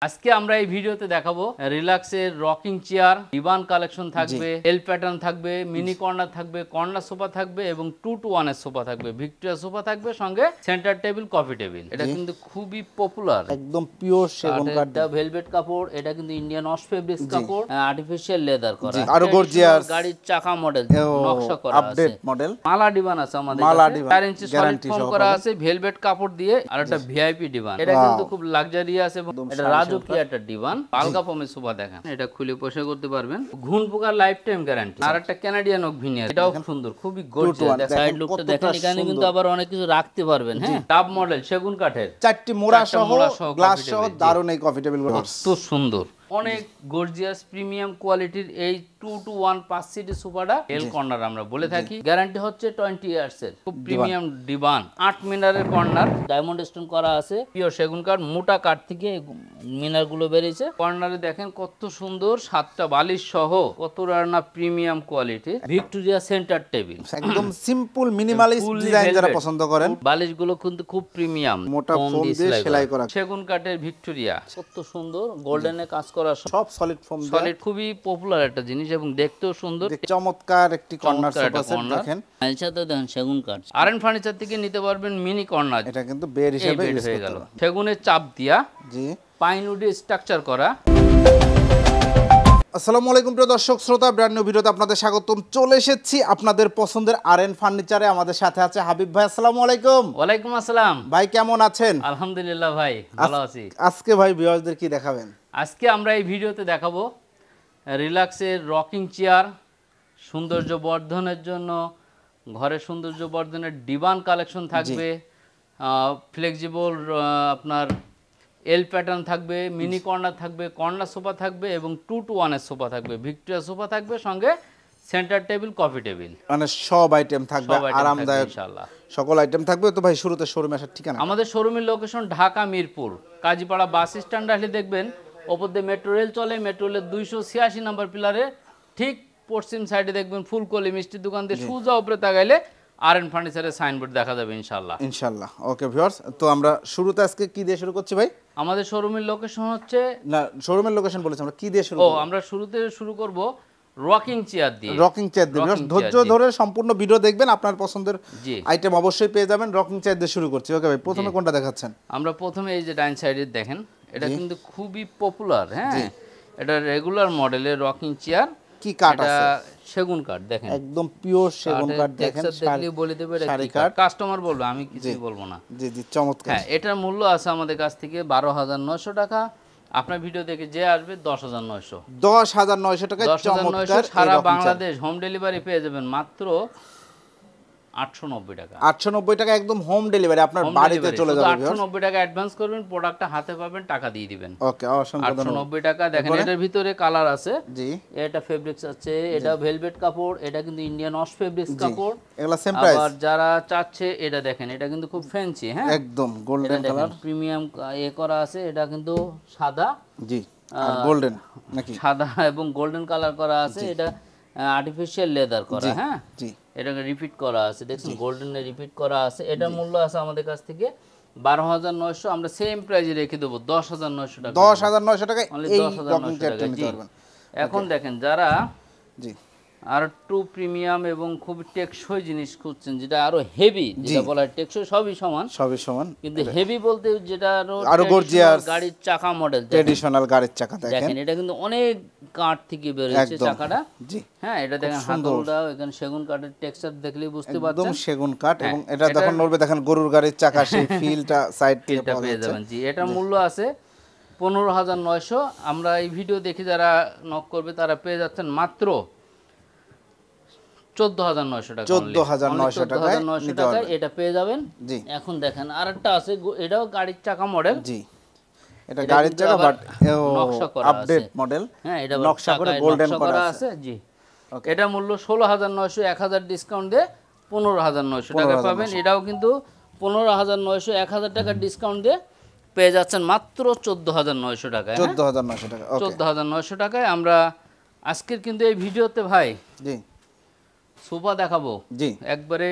আজকে আমরা এই ভিডিওতে দেখাবো রিল্যাক্সের রকিং চেয়ার, ডিভান কালেকশন থাকবে, এল প্যাটার্ন থাকবে, মিনি কর্নার থাকবে, কর্নার সোফা থাকবে এবং 2-to-1 এর সোফা থাকবে, ভিক্টোরিয়া সোফা থাকবে, সঙ্গে সেন্টার টেবিল, কফি টেবিল। এটা কিন্তু খুবই পপুলার, একদম পিওর সেগুন কাঠ, এটা ভেলভেট কাপড়, এটা কিন্তু ইন্ডিয়ান ওয়াশ ফেব্রিক্স কাপড়, আর্টিফিশিয়াল লেদার করা, আরো গর্জিয়াস গাড়ির চাকা মডেল নকশা করা আছে, আপডেট মডেল, মালা ডিভান আছে আমাদের কাছে, 4 ইঞ্চি সলিড ফোম করা আছে, ভেলভেট কাপড় দিয়ে, আর একটা ভিআইপি ডিভান। এটা কিন্তু খুব লাক্সারিয়াস এবং এটা রাজকীয় একটা ডিভান। পালকা ফোমের সোফা দেখেন, এটা খুলে বসে করতে পারবেন, ঘুণ পোকার লাইফ টাইম গ্যারান্টি। আর একটা কানাডিয়ান ওক ভিনিয়ার, এটাও সুন্দর, খুবই গর্জিয়াস। সাইড লুকটা দেখেন, এখানে কিন্তু আবার অনেক কিছু রাখতে পারবেন। হ্যাঁ, টাব মডেল, সেগুন কাঠের, 4টি মোড়া সহ গ্লাস সহ দারুণ এই কফি টেবিল গুলো, কত সুন্দর, অনেক গর্জিয়াস প্রিমিয়াম কোয়ালিটির এই 2-to-1 5 সিটি সোফাটা এল কর্নার আমরা বলে থাকি। গ্যারান্টি হচ্ছে 20 ইয়ার্স এর, খুব প্রিমিয়াম ডিভান। 8 মিনারের কর্নার, ডায়মন্ড স্টোন করা আছে, পিওর সেগুন কাঠ, মোটা কাঠ থেকে মিনার গুলো বেরিয়েছে। কর্নারে দেখেন কত সুন্দর, 7টা বালিশ সহ, কত রানা প্রিমিয়াম কোয়ালিটির ভিক্টোরিয়া সেন্টার টেবিল। একদম সিম্পল মিনিমালিস্ট ডিজাইন যারা পছন্দ করেন। বালিশ গুলো কিন্তু খুব প্রিমিয়াম, মোটা ফোম দিয়ে সেলাই করা, সেগুন কাঠের ভিক্টোরিয়া, কত সুন্দর, গোল্ডেনে কাজ করা, সব সলিড ফোম, সলিড, খুবই পপুলার একটা জিনিস এবং দেখতেও সুন্দর। চমৎকার একটি কর্নার সোফা সেট দেখেন, এর সাথে দেখেন সেগুন কাঠ। আরএন ফার্নিচার থেকে নিতে পারবেন মিনি কর্নার, এটা কিন্তু বেড হিসেবে ইউজ হয়ে গেল, সেগুনের চাপ দিয়া, জি, পাইনউড স্ট্রাকচার করা। আসসালামু আলাইকুম প্রিয় দর্শক শ্রোতা, ব্র্যান্ড নিউ ভিডিওতে আপনাদের স্বাগতম। চলে এসেছি আপনাদের পছন্দের আরএন ফার্নিচারে। আমাদের সাথে আছে হাবিব ভাই। আসসালামু আলাইকুম। ওয়ালাইকুম আসসালাম ভাই, কেমন আছেন? আলহামদুলিল্লাহ ভাই, ভালো আছি। আজকে ভাই ভিউয়ারদের কি দেখাবেন? আজকে আমরা এই ভিডিওতে দেখাবো রিল্যাক্সের রকিং চেয়ার, সৌন্দর্য বর্ধনের জন্য, ঘরের সৌন্দর্য বর্ধনের ডিভান কালেকশন থাকবে, ফ্লেক্সিবল আপনার এল প্যাটার্ন থাকবে, মিনি কর্নার থাকবে, কর্নার সোফা থাকবে এবং 2-to-1 এর সোফা থাকবে, ভিক্টোরিয়া সোফা থাকবে, সঙ্গে সেন্টার টেবিল, কফি টেবিল, মানে সব আইটেম থাকবে, আরামদায়ক ইনশাআল্লাহ সকল আইটেম থাকবে। তো ভাই শুরুতে শোরুমে আসার ঠিকানা? আমাদের শোরুমের location Dhaka Mirpur Kazipara bus stand আসলে দেখবেন ওপর দিয়ে মেট্রো রেল চলে, মেট্রো রেলের 286 নম্বর পিলারে ঠিক পশ্চিম সাইডে দেখবেন ফুলকলি মিষ্টির দোকান দিয়ে সোজা উপরে তাকাইলে আরএন ফার্নিচারের সাইনবোর্ড দেখা যাবে ইনশাআল্লাহ। ইনশাআল্লাহ। ওকে ভিউয়ার্স, তো আমরা শুরুতে আজকে কি দিয়ে শুরু করছি ভাই? আমাদের শোরুমের লোকেশন হচ্ছে, না শোরুমের লোকেশন বলেছি, আমরা কি দিয়ে শুরু করব? আমরা শুরুতে শুরু করব রকিং চেয়ার দিয়ে। রকিং চেয়ার দিয়ে ধৈর্য ধরে সম্পূর্ণ ভিডিও দেখবেন, আপনার পছন্দের আইটেম অবশ্যই পেয়ে যাবেন। রকিং চেয়ার দিয়ে শুরু করছি। ওকে ভাই, প্রথমে কোনটা দেখাচ্ছেন? আমরা প্রথমে এই যে ডাইন সাইডে দেখেন, এটা কিন্তু খুবই পপুলার। হ্যাঁ, এটা রেগুলার মডেলের রকিং চেয়ার। কি কাঠ আছে? সেগুন কাঠ দেখেন, একদম পিওর সেগুন কাঠ দেখেন, দেখলেই বলে দেবে এটা কি কাঠ, কাস্টমার বলবে, আমি কিছুই বলবো না। জি জি, চমৎকার। হ্যাঁ, এটার মূল্য আছে আমাদের কাছ থেকে 12,900 টাকা। আপনার ভিডিও দেখে যে আসবে 10,900, 10,900 টাকায় চমৎকার সারা বাংলাদেশ হোম ডেলিভারি পেয়ে যাবেন মাত্র 890 টাকা। 890 টাকা একদম হোম ডেলিভারি আপনার বাড়িতে চলে যাবে। 890 টাকা অ্যাডভান্স করবেন, প্রোডাক্টটা হাতে পাবেন, টাকা দিয়ে দিবেন। ওকে, অসংখ্য ধন্যবাদ। 890 টাকা। দেখেন এটার ভিতরে কালার আছে, জি, এটা ফেব্রিক্স আছে, এটা ভেলভেট কাপড়, এটা কিন্তু ইন্ডিয়ান ওয়াশ ফেব্রিক্স কাপড়, এগুলা সেম প্রাইস। আর যারা চাচ্ছে এটা দেখেন, এটা কিন্তু খুব ফ্যান্সি। হ্যাঁ, একদম গোল্ডেন কালার, প্রিমিয়াম করা আছে, এটা কিন্তু সাদা, জি, আর গোল্ডেন নাকি সাদা এবং গোল্ডেন কালার করা আছে, এটা আর্টিফিশিয়াল লেদার করা। হ্যাঁ, জি, এটাকে রিপিট করা আছে, দেখছেন গোল্ডেনে রিপিট করা আছে। এটার মূল্য আছে আমাদের কাছ থেকে 12,900, আমরা সেম প্রাইসে রেখে দেবো 10,900 টাকা। 10,900 টাকায় এই রকিং চেয়ারটা নিতে পারবেন। এখন দেখেন যারা জি আর একটু প্রিমিয়াম এবং খুব টেকসই জিনিস খুঁজছেন, যেটা আরো হেভি, যেটা বলা হয় টেকসই, সবই সমান, কিন্তু হেভি বলতে যেটা আরো গর্জিয়াস গাড়ির চাকা মডেল, ট্র্যাডিশনাল গাড়ির চাকা দেখেন, এটা কিন্তু অনেক কাঠ থেকে বের হয়েছে চাকাটা। জি, হ্যাঁ, এটা দেখেন হাতলটা, এখানে সেগুন কাঠের টেক্সচার দেখলেই বুঝতে পারছেন, একদম সেগুন কাঠ। এবং এটা যখন নড়বে দেখেন গরুর গাড়ির চাকা, সেই ফিলটা সাইড থেকে পেয়ে যাবেন। জি, এটার মূল্য আছে 15,900। আমরা এই ভিডিও দেখে যারা নক করবে তারা পেয়ে যাচ্ছেন মাত্র 14,900 টাকা। 14,900 টাকায় এটা পেয়ে যাবেন। জি, এখন দেখেন আরেকটা আছে, এটাও গাড়ির চাকা মডেল। জি, এটা গাড়ির চাকা বাট নকশা করা আপডেট মডেল, হ্যাঁ, এটা নকশা করে গোল্ডেন করা আছে। জি, এটা মূল্য 16,900, 1,000 ডিসকাউন্ট দিয়ে 15,900 টাকা পাবেন। এটাও কিন্তু 15,900, 1,000 টাকা ডিসকাউন্ট দিয়ে পেয়ে যাচ্ছেন মাত্র 14,900 টাকায়। 14,900 টাকা। 14,900 টাকায় আমরা আজকের কিন্তু এই ভিডিওতে ভাই জি সোফা দেখাবো, জি, একবারে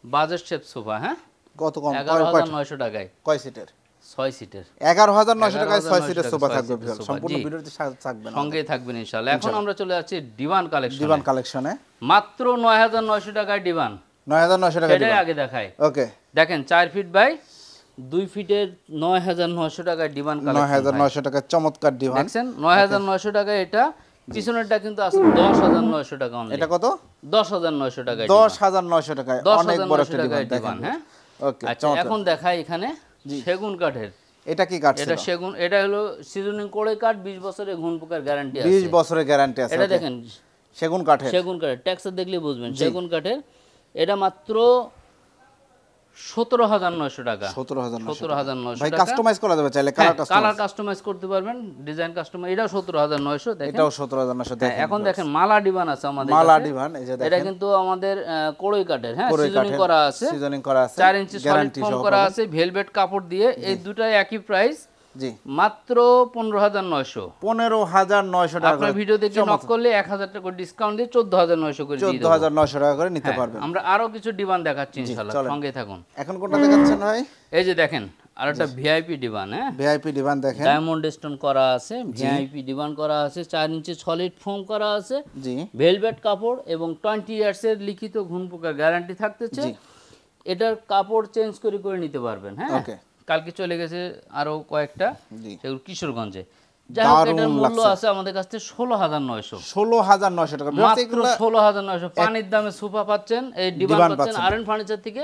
বাজেট শেপ সোফা। হ্যাঁ, কত কম? 11,900 টাকায়। কয় সিটের? 6 সিটের 11,900 টাকায় 6 সিটের 11,900 সোফা টাকায় থাকবে 6 সিটের ভিউয়ার। সোফা, সম্পূর্ণ জি। ভিডিওতে থাকবে না সঙ্গেই থাকবেন ইনশাআল্লাহ। এখন আমরা চলে যাচ্ছি ডিভান কালেকশন। ডিভান কালেকশনে মাত্র 9,900 টাকায় ডিভান, 9,900 টাকা সেটাই ডিভান। আগে দেখাই। ওকে, দেখেন 4 ফিট বাই 2 ফিটের 9,900 টাকায় ডিভান কালেকশন। 9,900 টাকা চমৎকার ডিভান। দেখছেন 9,900 টাকায় এটা, পিছনেরটা কিন্তু আছে 10,900 টাকা অনলি। এটা কত? 10,900 টাকায় 10,900 টাকায় অনেক বড় একটা 10,900 টাকায় ডিভান ডিভান। দেখেন। হ্যাঁ, ওকে, আচ্ছা এখন দেখাই এখানে সেগুন কাঠের। এটা কি কাঠ? এটা সেগুন, এটা হলো সিজনিং করে কাঠ, 20 বছরের ঘুণ পোকার গ্যারান্টি আছে। 20 বছরের গ্যারান্টি আছে। এটা ওকে। দেখেন সেগুন কাঠের। সেগুন কাঠের, টেক্সচার দেখলে বুঝবেন সেগুন কাঠের। এটা মাত্র 17,900 টাকা। 17,900 ভাই, টাকা। কাস্টমাইজ করা যাবে চাইলে, কালার কালার কাস্টমাইজ করতে পারবেন, ডিজাইন কাস্টমাইজ। এটাও 17,900। দেখেন এটাও 17,900 দেখেন। এখন দেখেন মালা ডিভান আছে আমাদের মালা কাছে। ডিভান, এই যে এটা দেখেন কিন্তু আমাদের কড়ই কাঠের। হ্যাঁ, কোরে সিজনিং কাঠের, করা আছে, সিজনিং করা আছে, 4 ইঞ্চি সলিড গ্যারান্টি ফোম সহ করা পাবেন। আছে, ভেলভেট কাপড় দিয়ে। এই দুটাই একই প্রাইস, জি, মাত্র 15,900। 15,900 টাকা আপনার করে। ভিডিও দেখে নক করলে 1,000 টাকা ডিসকাউন্ট দিয়ে 14,900 করে দিয়ে দেব। 14,900 টাকা করে নিতে পারবেন। আমরা আরো কিছু ডিভান দেখাচ্ছি ইনশাআল্লাহ, চলেন। সঙ্গে থাকুন। এখন কোনটা দেখাচ্ছেন ভাই? এই যে দেখেন আরেকটা ভিআইপি ডিভান। হ্যাঁ, ভিআইপি ডিভান দেখেন। ডায়মন্ড স্টোন করা আছে, ভিআইপি ডিভান করা আছে, 4 ইঞ্চি সলিড ফোম করা আছে, জি, ভেলভেট কাপড় এবং 20 ইয়ার্স এর লিখিত ঘুণ পোকার গ্যারান্টি থাকতেছে। এটার কাপড় চেঞ্জ করে করে নিতে পারবেন। হ্যাঁ, ওকে। কালকে চলে গেছে আরো কয়েকটা, জি, সেগুলো কিশোরগঞ্জে। যাই হোক, এটার মূল্য আছে আমাদের কাছে 16,900। 16,900 টাকা। মাত্র 16,900 পানির দামে সোফা পাচ্ছেন, এই ডিভান পাচ্ছেন আরএন ফার্নিচার থেকে।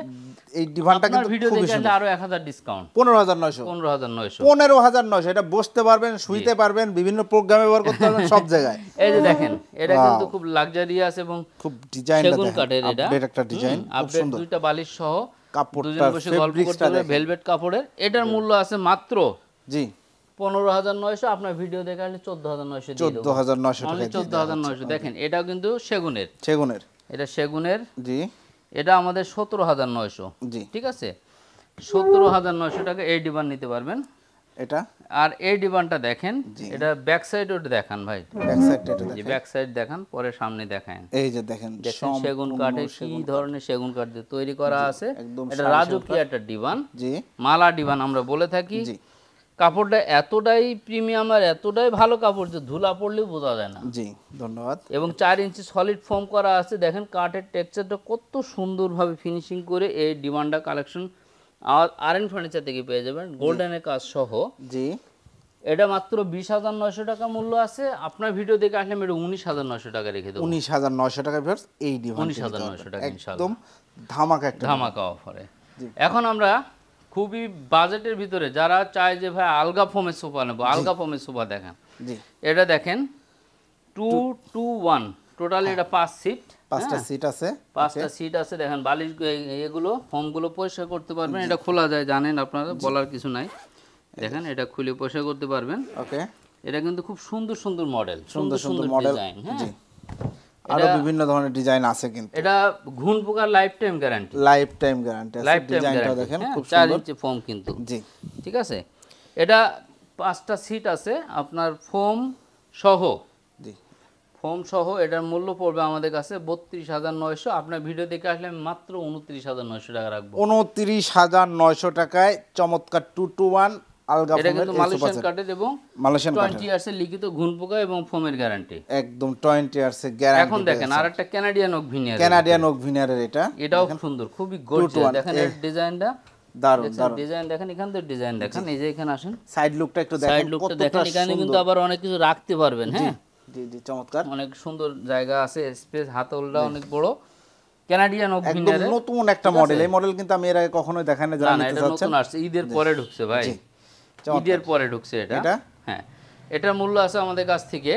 এই ডিভানটা আপনার কিন্তু ভিডিও খুবই দেখে সুন্দর। আরো 1,000 ডিসকাউন্ট, 15,900। 15,900। 15,900 এটা বসতে পারবেন, শুইতে পারবেন, বিভিন্ন প্রোগ্রামে ব্যবহার করতে পারবেন সব জায়গায়। এই যে দেখেন এটা কিন্তু খুব লাক্সারিয়াস এবং খুব ডিজাইনটা সেগুন দেখেন, কাঠের। এটা আপডেট একটা ডিজাইন, খুব আপডেট, সুন্দর। দুইটা বালিশ সহ, কাপড়টা, দুজন বসে গল্প করতে পারবে, ভেলভেট কাপড়ের। এটার মূল্য আছে মাত্র জি 15,900। আপনার ভিডিও দেখে আসলে 14,900 দিয়ে দেব। 14,900 অনলি টাকা। 14,900। দেখেন এটাও কিন্তু সেগুনের, সেগুনের, এটা সেগুনের। জি এটা আমাদের 17,900। জি, ঠিক আছে, 17,900 টাকা এই ডিভান নিতে পারবেন। এটা আর এই ডিভানটা দেখেন, এটা ব্যাক সাইড ওটা দেখান ভাই, ব্যাক সাইডটা এটা যে দেখেন। ব্যাক সাইড দেখান, পরে সামনে দেখান। এই যে দেখেন দেখেন সেগুন কাঠে কি ধরনের সেগুন কাঠ দিয়ে তৈরি করা আছে। একদম এটা রাজকীয় একটা ডিভান, জি, মালা ডিভান আমরা বলে থাকি। জি, কাপড়টা এতটাই প্রিমিয়াম আর এতটাই ভালো কাপড় যে ধুলা পড়লেও বোঝা যায় না। জি, ধন্যবাদ। এবং 4 ইঞ্চি সলিড ফোম করা আছে। দেখেন কাঠের টেক্সচারটা কত সুন্দরভাবে ফিনিশিং করে এই ডিমান্ডা কালেকশন আরএন ফার্নিচার থেকে পেয়ে যাবেন, গোল্ডেনের কাজ সহ। জি, এটা মাত্র 20,900 টাকা মূল্য আছে। আপনার ভিডিও দেখে আসলে আমি এটা 19,900 টাকা রেখে দেবো। 19,900 টাকা ভিউয়ার্স এই ডিভান 19,900 টাকা একদম ধামাকা একটা ধামাকা অফারে। এখন আমরা খুবই বাজেটের ভিতরে যারা চায় যে ভাই আলগা ফোমের সোফা নেবো, আলগা ফোমের সোফা দেখেন। জি, এটা দেখেন 2-2-1 টোটালি, এটা 5 সিট, 5টা সিট আছে, 5টা সিট আছে। দেখেন বালিশ এগুলো ফোমগুলো পরিষ্কার করতে পারবেন। এটা খোলা যায়, জানেন আপনারা, বলার কিছু নাই। দেখেন এটা খুলে পরিষ্কার করতে পারবেন। ওকে। এটা কিন্তু খুব সুন্দর সুন্দর মডেল, সুন্দর সুন্দর মডেল, ডিজাইন। হ্যাঁ, জি, আরো বিভিন্ন ধরনের ডিজাইন আছে কিন্তু। এটা ঘুণ পোকার life time guarantee, life time guarantee আছে। লাইফ টাইম ডিজাইনটা গ্যারান্টি দেখেন খুব 4 সুন্দর। ইঞ্চি ফোম কিন্তু। জি, ঠিক আছে, এটা 5টা সিট আছে আপনার ফোম সহ। জি, ফোম সহ এটার মূল্য পড়বে আমাদের কাছে 32,900। আপনার ভিডিও দেখে আসলে আমি মাত্র 29,900 টাকা রাখবো। 29,900 টাকায় চমৎকার 2-2-1 আলগা এটা ফোমের কিন্তু মালয়েশিয়ান কাঠের এবং মালয়েশিয়ান 20 ইয়ার্সের লিখিত ঘুণ পোকা এবং ফোমের গ্যারান্টি। একদম 20 ইয়ার্স এর গ্যারান্টি। এখন দেখেন আরেকটা Canadian oak veneer, Canadian oak ভিনিয়ারের এটা। এটাও সুন্দর, খুবই গর্জিয়াস। দেখেন এর ডিজাইনটা দারুণ দেখেন, দারুণ ডিজাইন দেখেন, এখান থেকে ডিজাইন দেখেন। এই যে এখানে আসেন, সাইড লুকটা একটু দেখেন, সাইড লুকটা দেখেন। এখানে কিন্তু আবার অনেক কিছু রাখতে পারবেন। হ্যাঁ, জি জি, চমৎকার, অনেক সুন্দর জায়গা আছে, স্পেস, হাতলটা অনেক বড়। কানাডিয়ান ওক একদম ভিনিয়ার, নতুন একটা মডেল। এই মডেল কিন্তু আমি এর আগে কখনোই দেখাই না, যারা না নিতে এটা চাচ্ছেন। নতুন আসছে, ঈদের পরে ঢুকছে ভাই, ঈদের পরে ঢুকছে এটা। হ্যাঁ, এটার মূল্য আছে আমাদের কাছ থেকে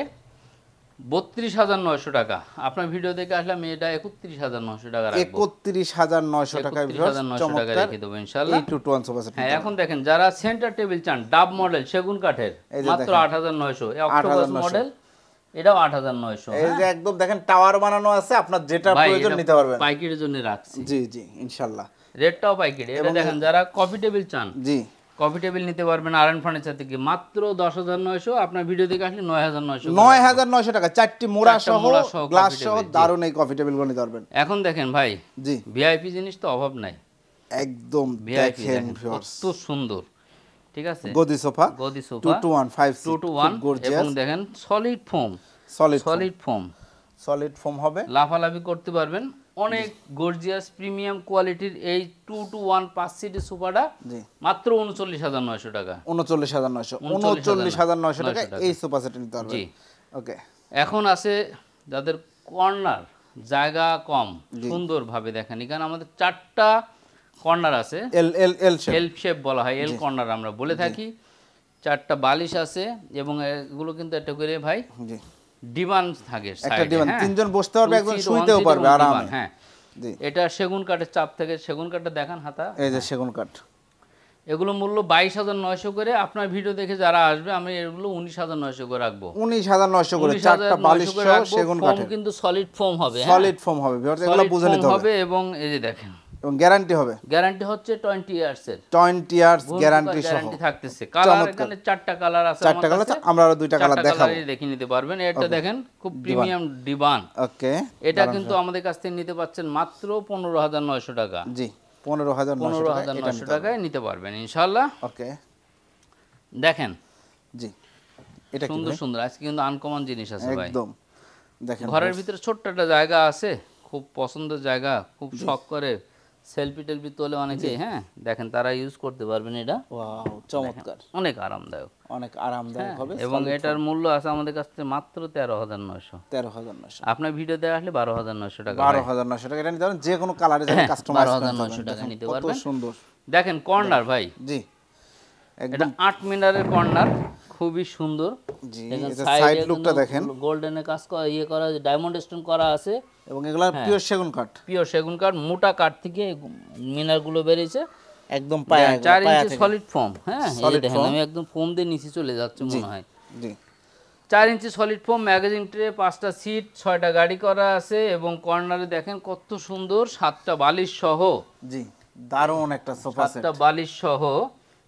32,900 টাকা। আপনার ভিডিও দেখে আসলে আমি এটা 31,900 টাকা রাখবো। 31,900 টাকায় 31,900 টাকা রেখে দেবো ইনশাআল্লাহ। 2-2-1 সোফা সেট। হ্যাঁ, এখন দেখেন যারা সেন্টার টেবিল চান, ডাব মডেল সেগুন কাঠের, মাত্র 8,900। এই অক্টোপাস মডেল, এটাও 8,900। এই যে একদম দেখেন টাওয়ার বানানো আছে, আপনার যেটা প্রয়োজন নিতে পারবেন। পাইকারির জন্য রাখছি। জি জি, ইনশাআল্লাহ। রেটটাও পাইকারি। এটা দেখেন যারা কফি টেবিল চান, জি, কফি টেবিল নিতে পারবেন আরএন ফার্নিচার থেকে মাত্র 10,900। আপনার ভিডিও দেখে আসলে 9,900। 9,900 টাকা, 4টি মোড়া সহ, গ্লাস সহ coffee table, দারুণ এই কফি টেবিল গুলো নিতে পারবেন। এখন দেখেন ভাই, জি, ভিআইপি জিনিস তো অভাব নাই। একদম ভিআইপি দেখেন কত সুন্দর, ঠিক আছে, গদি সোফা গদি সোফা 2 to 1 5 2 to 1 এবং দেখেন সলিড ফোম, সলিড ফোম হবে, লাফালাফি করতে পারবেন। অনেক গর্জিয়াস প্রিমিয়াম কোয়ালিটির এই 2 to 1 5 সিটের সোফাটা মাত্র 39,900 টাকা। 39,900 টাকা এই সোফা সেট নিতে পারবেন। জি ওকে। এখন আছে যাদের কর্নার জায়গা কম, সুন্দরভাবে দেখেন এখানে আমাদের 4টা কর্নার আছে, এল শেপ বলা হয়, এল কর্নার আমরা বলে থাকি। 4টা বালিশ আছে এবং এগুলো কিন্তু একটা করে ভাই ডিভান থাকে, একটা ডিভান, তিনজন বসতে পারবে, একজন শুইতেও পারবে আরামে। হ্যাঁ, এটা সেগুন কাঠের চাপ থেকে, সেগুন কাঠটা দেখান হাতা, এই যে সেগুন কাঠ। এগুলো মূল্য 22,900 করে। আপনার ভিডিও দেখে যারা আসবে আমি এগুলো 19,900 করে রাখবো। 19,900 করে, 4টা বালিশ সহ সেগুন কাঠের, কিন্তু সলিড ফোম হবে, সলিড ফোম হবে, এগুলো বুঝে নিতে হবে। এবং এই যে দেখেন, এবং গ্যারান্টি হবে, গ্যারান্টি হচ্ছে 20 ইয়ার্স এর, 20 ইয়ার্স গ্যারান্টি সহ গ্যারান্টি থাকতেছে। কালার এখানে 4টা কালার আছে, 4টা কালার আছে, আমরা আরো 2টা কালার দেখাবো, দেখে নিতে পারবেন। এটা দেখেন খুব প্রিমিয়াম ডিভান। ওকে, এটা কিন্তু আমাদের কাছ থেকে নিতে পাচ্ছেন মাত্র 15,900 টাকা। জি, 15,900 টাকায় নিতে পারবেন ইনশাআল্লাহ। ওকে, দেখেন জি, এটা সুন্দর সুন্দর আজকে কিন্তু আনকমন জিনিস আছে ভাই, একদম দেখেন। ঘরের ভিতরে ছোট্ট একটা জায়গা আছে, খুব পছন্দের জায়গা, খুব শখ করে সেলফি টেলফি তোলে অনেকে, হ্যাঁ দেখেন তারা ইউজ করতে পারবেন। এটা ওয়াও, চমৎকার, অনেক আরামদায়ক, অনেক আরামদায়ক হবে। এবং এটার মূল্য আছে আমাদের কাছ থেকে মাত্র 13,900। 13,900 আপনার ভিডিও দেওয়া আসলে 12,900 টাকা। 12,900 টাকা। এটা নিতে পারেন যে কোনো কালারে, যারা কাস্টমাইজ 12,900 টাকা নিতে পারবেন। কত সুন্দর দেখেন কর্নার ভাই, জি, এটা 8 মিনারের কর্নার, খুবই সুন্দর। জি, এটা সাইড লুকটা দেখেন, গোল্ডেনে কাজ করা, করা, ডায়মন্ড স্টোন করা আছে, এবং এগুলা পিওর সেগুন কাঠ, পিওর সেগুন কাঠ, মোটা কাঠ থেকে মিনারগুলো বেরিয়েছে একদম পায়া, 4 ইঞ্চি সলিড ফোম। হ্যাঁ, এই দেখেন আমি একদম ফোম দিয়ে নিচে চলে যাচ্ছে মনে হয়। জি, 4 ইঞ্চি সলিড ফোম, ম্যাগাজিন ট্রে, 5টা সিট, 6টা গাড়ি করা আছে, এবং কর্নারে দেখেন কত সুন্দর 7টা বালিশ সহ। জি, দারুণ একটা সোফা সেট, 7টা বালিশ সহ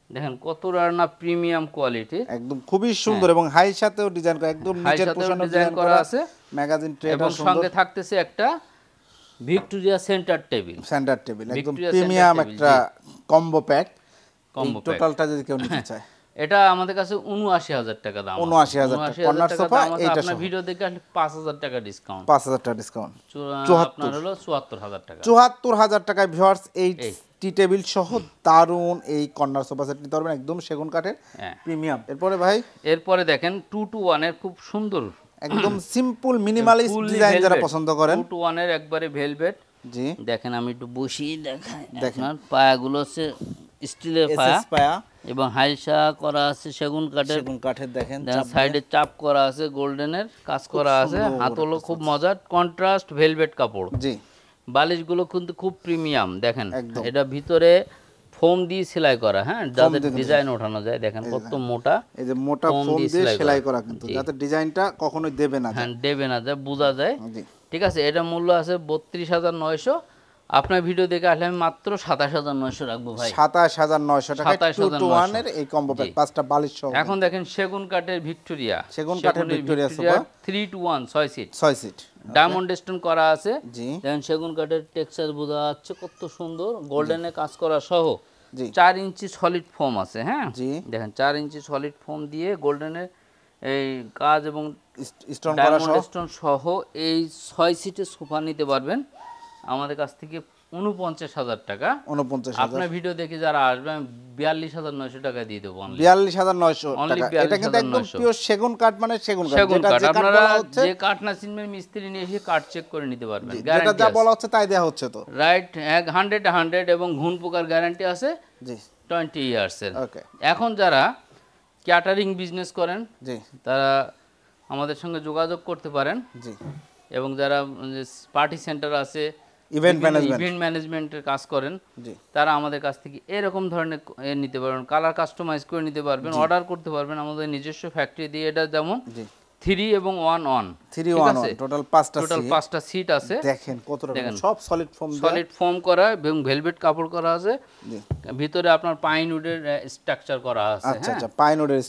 দেখেন কত রানা প্রিমিয়াম কোয়ালিটি, একদম খুবই সুন্দর, এবং হাই সাথেও ডিজাইন করা, একদম নিচের পোর্শনে ডিজাইন করা আছে, ম্যাগাজিন ট্রে, এবং সঙ্গে থাকতেছে একটা ভিক্টোরিয়া সেন্টার টেবিল, একদম প্রিমিয়াম একটা কম্বো প্যাক। টোটালটা যদি কেউ নিতে চায়, এটা আমাদের কাছে 79,000 টাকা দাম। 79,000 কর্নার সোফা, এইটা আপনার ভিডিও দেখে আসলে 5,000 টাকা ডিসকাউন্ট, 5,000 টাকা ডিসকাউন্ট, আপনার হলো 74,000 টাকা। 74,000 টাকায় ভিউয়ার্স এই টি টেবিল সহ দারুন এই কর্নার সোফা সেট নিতে পারবেন, একদম সেগুন কাঠের প্রিমিয়াম। এরপরে ভাই, এরপরে দেখেন 2 to 1 এর খুব সুন্দর, একদম সিম্পল মিনিমালিস্ট ডিজাইন যারা পছন্দ করেন, 2 to 1 এর একবারে ভেলভেট। জি, দেখেন আমি একটু বসিয়ে দেখাই, আপনার পায়াগুলো হচ্ছে স্টিলের পায়া, এবং হাইসা করা আছে সেগুন কাঠের, দেখেন সাইডে চাপ করা আছে, গোল্ডেনের কাজ করা আছে, হাতলও খুব মজার, কন্ট্রাস্ট ভেলভেট কাপড়। জি, বালিশগুলো কিন্তু খুব প্রিমিয়াম, দেখেন এটা ভিতরে ফোম দিয়ে সেলাই করা, হ্যাঁ যাতে ডিজাইন ওঠানো যায়, দেখেন কত মোটা, এই যে মোটা ফোম দিয়ে সেলাই করা, কিন্তু যাতে ডিজাইনটা কখনোই দেবে না, হ্যাঁ দেবে না, যা বোঝা যায়। ঠিক আছে, এটা মূল্য আছে 32,900। আপনার ভিডিও দেখে আসলে আমি মাত্র 27,900 রাখবো ভাই, 27,900 টাকা 2 to 1 এর এই কম্বো প্যাক, 5টা বালিশ সহ। এখন দেখেন সেগুন কাঠের Victoria, sofa 3 to 1 6 seat, 6 seat, diamond stone করা আছে। জি, দেখেন সেগুন কাঠের টেক্সচার বোঝা যাচ্ছে কত সুন্দর, গোল্ডেনে কাজ করা সহ। জি, 4 ইঞ্চি সলিড ফোম আছে, হ্যাঁ জি, দেখেন 4 ইঞ্চি সলিড ফোম দিয়ে গোল্ডেনের এই কাজ এবং স্টোন করা স্টোন সহ এই 6 সিটের সোফা নিতে পারবেন আমাদের কাছ থেকে 49,000 টাকা। 49,000। আপনার ভিডিও দেখে যারা আসবে আমি 42,900 টাকা দিয়ে দেবো, 42,900 টাকা। এটা কিন্তু একদম পিওর সেগুন কাঠ, মানে সেগুন কাঠ, যেটা আপনারা যে কাঠ না চিনবেন মিস্ত্রি নিয়ে এসে কাঠ চেক করে নিতে পারবেন, যেটা যা বলা হচ্ছে তাই দেয়া হচ্ছে তো, রাইট, 100 এবং ঘুণ পোকার গ্যারান্টি আছে, জি 20 ইয়ার্স এর। ওকে। এখন যারা ক্যাটারিং বিজনেস করেন, জি, তারা আমাদের সঙ্গে যোগাযোগ করতে পারেন, জি, এবং যারা পার্টি সেন্টার আছে, ইভেন্ট ম্যানেজমেন্টের কাজ করেন, জি, তারা আমাদের কাছ থেকে এরকম ধরনের নিতে পারবেন, কালার কাস্টমাইজ করে নিতে পারবেন, অর্ডার করতে পারবেন আমাদের নিজস্ব ফ্যাক্টরি দিয়ে। এটা যেমন 3 এবং 1 অন, 3 1 টোটাল 5টা সিট আছে, দেখেন কতটা, সব সলিড ফোম করা এবং ভেলভেট কাপড় করা আছে, ভিতরে আপনার পাইন উডের স্ট্রাকচার করা আছে। আচ্ছা আচ্ছা, পাইন উডের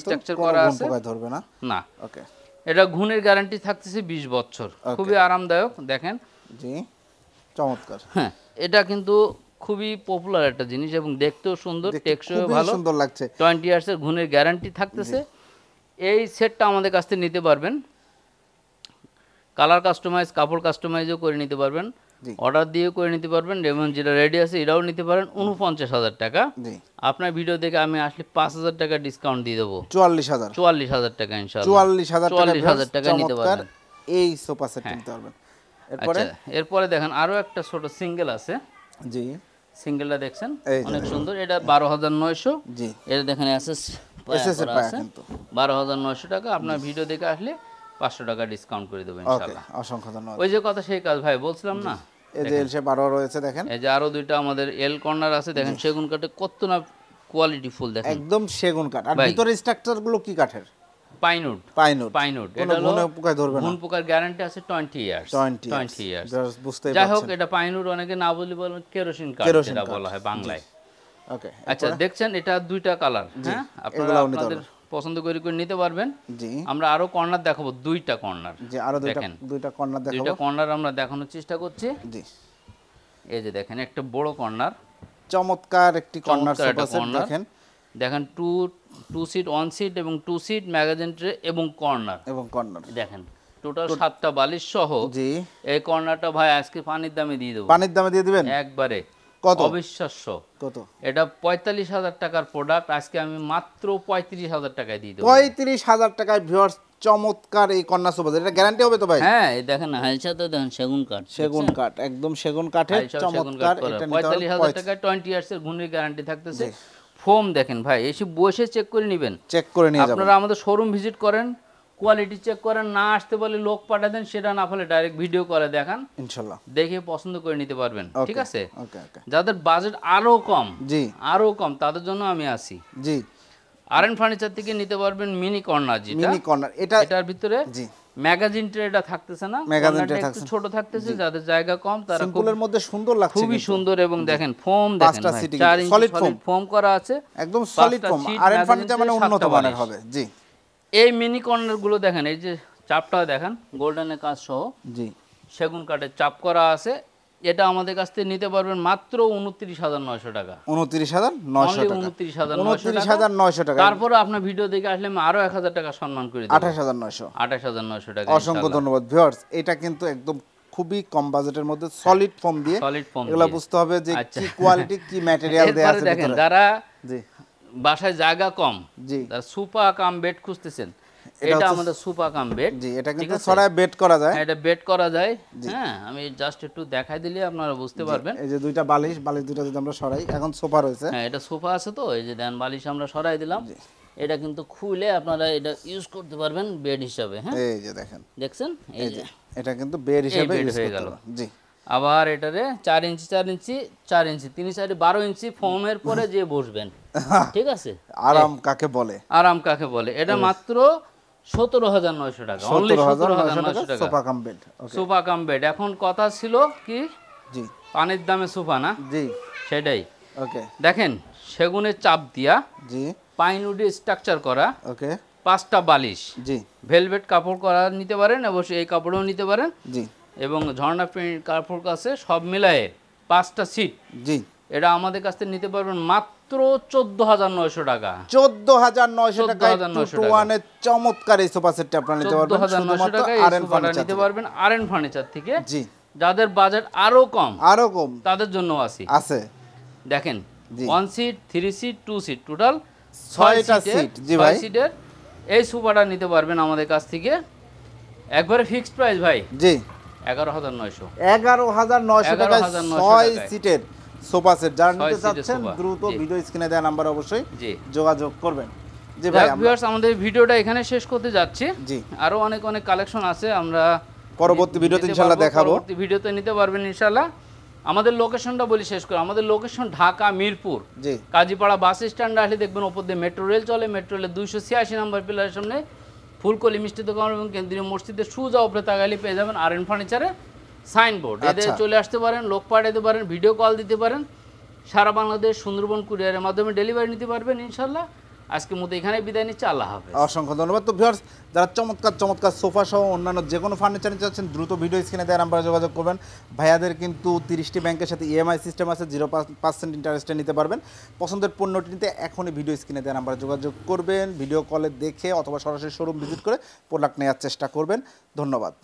স্ট্রাকচার করা আছে, ধরবে না, না। ওকে। এটা ঘুণের গ্যারান্টি থাকতেছে 20 বছর, খুবই আরামদায়ক, দেখেন। জি, চমৎকার। হ্যাঁ, এটা কিন্তু খুবই পপুলার একটা জিনিস এবং দেখতেও সুন্দর, টেকসইও খুবই ভালো, সুন্দর লাগছে। 20 ইয়ার্সের ঘুণের গ্যারান্টি থাকতেছে। এই সেটটা আমাদের কাছ থেকে নিতে পারবেন, কালার কাস্টমাইজ, কাপড় কাস্টমাইজও করে নিতে পারবেন, অর্ডার দিয়েও করে নিতে পারবেন, এবং যেটা রেডি আছে এটাও নিতে পারেন 49,000 টাকা। আপনার ভিডিও দেখে আমি আসলে 5,000 টাকা ডিসকাউন্ট দিয়ে দেবো, 44,000 টাকা ইনশাআল্লাহ, 44,000 টাকা নিতে পারবেন এই সোফা সেট নিতে পারবেন। আচ্ছা, এরপরে দেখেন আরো একটা ছোট সিঙ্গেল আছে। জি, সিঙ্গেলটা দেখছেন অনেক সুন্দর, এটা 12,900। জি, এটা দেখেন এসএস আছে 12,900 টাকা। আপনার ভিডিও দেখে আসলে 500 টাকা ডিসকাউন্ট করে দেবো ইনশাআল্লাহ। অসংখ্য ধন্যবাদ। ওই যে কথা সেই কাজ ভাই, বলছিলাম না, এই যে এল শেপ আরো রয়েছে দেখেন, এই যে আরো দুইটা আমাদের এল কর্নার আছে, দেখেন সেগুন কাঠে কত না কোয়ালিটি ফুল, দেখেন একদম সেগুন কাঠ। আর ভিতরে স্ট্রাকচার গুলো কি কাঠের? পাইনউড। এটা হলো পোকা ধরবে না, পোকার গ্যারান্টি আছে 20 ইয়ার্স। যাই হোক, এটা পাইনউড অনেকে না বলি বলেন কেরোসিন কাঠ যেটা বলা হয় বাংলায়। ওকে, আচ্ছা দেখছেন এটা দুইটা কালার, হ্যাঁ আপনারা আপনাদের পছন্দ করে নিতে পারবেন। জি, আমরা আরো কর্নার দেখাবো, দুইটা কর্নার। জি, আরো দুইটা কর্নার দেখাবো, দুইটা কর্নার আমরা দেখানোর চেষ্টা করছি। জি, এই যে দেখেন একটা বড় কর্নার, চমৎকার একটি কর্নার সোফা সেট দেখেন। দেখেন 2 সিট, 1 সিট এবং 2 সিট ম্যাগাজিন ট্রে এবং কর্নার দেখেন, টোটাল 7টা বালিশ সহ। জি, এই কর্নারটা ভাই আজকে পানির দামে দিয়ে দেব। পানির দামে দিয়ে দিবেন একবারে, কত অবিশ্বাস্য। কত? এটা 45,000 টাকার প্রোডাক্ট, আজকে আমি মাত্র 35,000 টাকায় দিয়ে দেব। 35,000 টাকায় ভিউয়ার্স, চমৎকার এই কর্নার সোফা সেট। এটা গ্যারান্টি হবে তো ভাই? হ্যাঁ, এই দেখেন হালসা তো দেখেন সেগুন কাঠ, একদম সেগুন কাঠের চমৎকার। এটা 45,000 টাকায় 20 ইয়ার্সের গুণের গ্যারান্টি থাকতেছে। ফোম দেখেন ভাই, এসে বসে চেক করে নেবেন, চেক করে নিয়ে যাবেন। আপনারা আমাদের শোরুম ভিজিট করেন, কোয়ালিটি চেক করেন, না আসতে বলে লোক পাঠিয়ে দেন, সেটা না হলে ডাইরেক্ট ভিডিও করে দেখান, ইনশাআল্লাহ দেখে পছন্দ করে নিতে পারবেন। ঠিক আছে, যাদের বাজেট আরো কম, জি আরো কম, তাদের জন্য আমি আছি। জি, আরএন ফার্নিচার থেকে নিতে পারবেন মিনি কর্নার, যেটা মিনি কর্নার, এটার ভিতরে জি ম্যাগাজিন ট্রেটা থাকতেছে না, কর্নারটা একটু ছোট থাকতেছে, যাদের জায়গা কম তারা সিম্পলের মধ্যে সুন্দর লাগছে, খুবই সুন্দর। এবং দেখেন ফোম দেখেন 4 ইঞ্চি সলিড ফোম করা আছে, একদম সলিড ফোম। আরএন ফার্নিচার মানে উন্নত মানের হবে। জি, এই মিনি কর্নার গুলো দেখেন, এই যে চাপটা দেখেন গোল্ডেনের কাজ সহ, জি সেগুন কাঠের চাপ করা আছে। এটা আমাদের কাছ থেকে নিতে পারবেন মাত্র 29,900 টাকা। 29,900 টাকা। তারপরে আপনার ভিডিও দেখে আসলে আমি আরো 1,000 টাকা সম্মান করে দেব, 28,900 টাকা। অসংখ্য ধন্যবাদ ভিউয়ার্স। এটা কিন্তু একদম খুবই কম বাজেটের মধ্যে সলিড ফোম দিয়ে, এগুলো বুঝতে হবে যে কি কোয়ালিটি, কি ম্যাটেরিয়াল দেয়া আছে দেখেন। যারা জি বাসায় জায়গা কম, জি তারা সোফা কাম বেড খুঁজতেছেন, এটা আমাদের সোফা কাম বেড। জি, এটা কিন্তু ছড়ায় বেড করা যায়, এটা বেড করা যায়। হ্যাঁ, আমি জাস্ট একটু দেখাই দিলে আপনারা বুঝতে পারবেন। এই যে দুইটা বালিশ দুইটা যদি আমরা সরাই, এখন সোফা রয়েছে, হ্যাঁ এটা সোফা আছে তো, এই যে দেন বালিশ আমরা সরাই দিলাম, এটা কিন্তু খুলে আপনারা এটা ইউজ করতে পারবেন বেড হিসাবে। হ্যাঁ, এই যে দেখেন, দেখছেন এই যে এটা কিন্তু বেড হিসাবে ইউজ হয়ে গেল। জি, আবার এটারে 4 ইঞ্চি 4 ইঞ্চি 4 ইঞ্চি 3 সাইডে 12 ইঞ্চি ফোমের পরে যে বসবেন। ঠিক আছে, আরাম কাকে বলে, আরাম কাকে বলে। এটা মাত্র 17,900 টাকা, অনলি 17,900 টাকা sofa cum bed. Sofa cum bed. এখন কথা ছিল কি, জি পানির দামে সোফা না, জি সেটাই। ওকে, দেখেন সেগুনের চাপ দিয়া, জি পাইনউড স্ট্রাকচার করা, ওকে 5টা বালিশ, জি ভেলভেট কাপড় করা নিতে পারেন, অবশ্যই এই কাপড়ও নিতে পারেন, জি এবং ঝর্ণা প্রিন্ট কাপড় কাছে সব মিলায়ে 5টা সিট, জি এটা আমাদের কাছ থেকে নিতে পারবেন মাত্র 14,900 টাকা। 14,900 টাকায় 2-to-1 এর চমৎকার এই সোফা সেটটা আপনারা নিতে পারবেন। 14,900 টাকায় আরএন ফার্নিচার নিতে পারবেন, আরএন ফার্নিচার থেকে। জি, যাদের বাজেট আরো কম তাদের জন্য আছে। দেখেন 1 সিট, 3 সিট, 2 সিট, টোটাল 6টা সিট। জি ভাই, 6 সিটের এই সোফাটা নিতে পারবেন আমাদের কাছ থেকে একবারে ফিক্সড প্রাইস ভাই। জি, 11,900 টাকায় 6 সিটের সোফা সেট। যারা নিতে চাচ্ছেন দ্রুত ভিডিও স্ক্রিনে দেওয়া নাম্বারে অবশ্যই যোগাযোগ করবেন। জি ভাই, ভিউয়ার্স আমাদের ভিডিওটা এখানে শেষ করতে যাচ্ছি। জি, আরো অনেক অনেক কালেকশন আছে, আমরা পরবর্তী ভিডিওতে ইনশাআল্লাহ দেখাবো। পরবর্তী ভিডিওতে নিতে পারবেন ইনশাআল্লাহ। আমাদের লোকেশনটা বলি শেষ করে, আমাদের লোকেশন ঢাকা মিরপুর, জি কাজীপাড়া বাস স্ট্যান্ড আসলে দেখবেন ওপর দিয়ে মেট্রো রেল চলে, মেট্রো রেলের 286 নম্বর পিলারের সামনে ফুলকলি মিষ্টি দোকান এবং কেন্দ্রীয় মসজিদের সোজা উপরে তাকালে পেয়ে যাবেন আরএন ফার্নিচারের সাইনবোর্ড। এদের চলে আসতে পারেন, লোক পাঠাতে পারেন, ভিডিও কল দিতে পারেন, সারা বাংলাদেশ সুন্দরবন কুরিয়ারের মাধ্যমে ডেলিভারি নিতে পারবেন ইনশাআল্লাহ। আজকের মতো এখানে বিদায় নিচ্ছি, আল্লাহ হাফেজ। অসংখ্য ধন্যবাদ। তো ভিউয়ার্স, যারা চমৎকার চমৎকার সোফা সহ অন্যান্য যে কোনো ফার্নিচার নিতে চাচ্ছেন দ্রুত ভিডিও স্ক্রিনে দেওয়া নাম্বারে যোগাযোগ করবেন। ভাইয়াদের কিন্তু 30টি ব্যাংকের সাথে ইএমআই সিস্টেম আছে, 0% ইন্টারেস্টে নিতে পারবেন। পছন্দের পণ্যটি নিতে এখনই ভিডিও স্ক্রিনে দেওয়া নাম্বারে যোগাযোগ করবেন, ভিডিও কলে দেখে অথবা সরাসরি শোরুম ভিজিট করে প্রোডাক্ট নেওয়ার চেষ্টা করবেন। ধন্যবাদ।